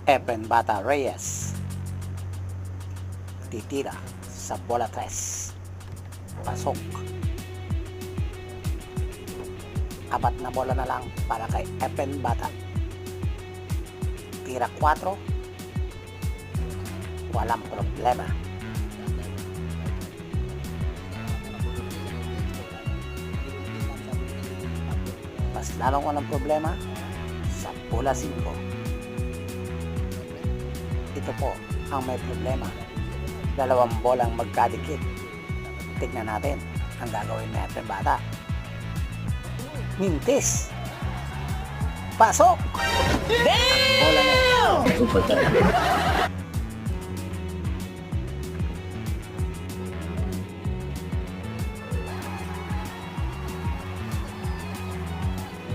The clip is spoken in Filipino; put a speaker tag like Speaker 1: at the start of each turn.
Speaker 1: Efren Bata Reyes. Titira sa bola 3. Pasok. Apat na bola na lang para kay Efren Bata. Tira 4. Walang problema. Mas lalong walang problema sa bola 5. Ito po ang may problema. Dalawang bolang magkadikit. Tignan natin ang gagawin ni Efren Bata. Mintis. Pasok! Bola na.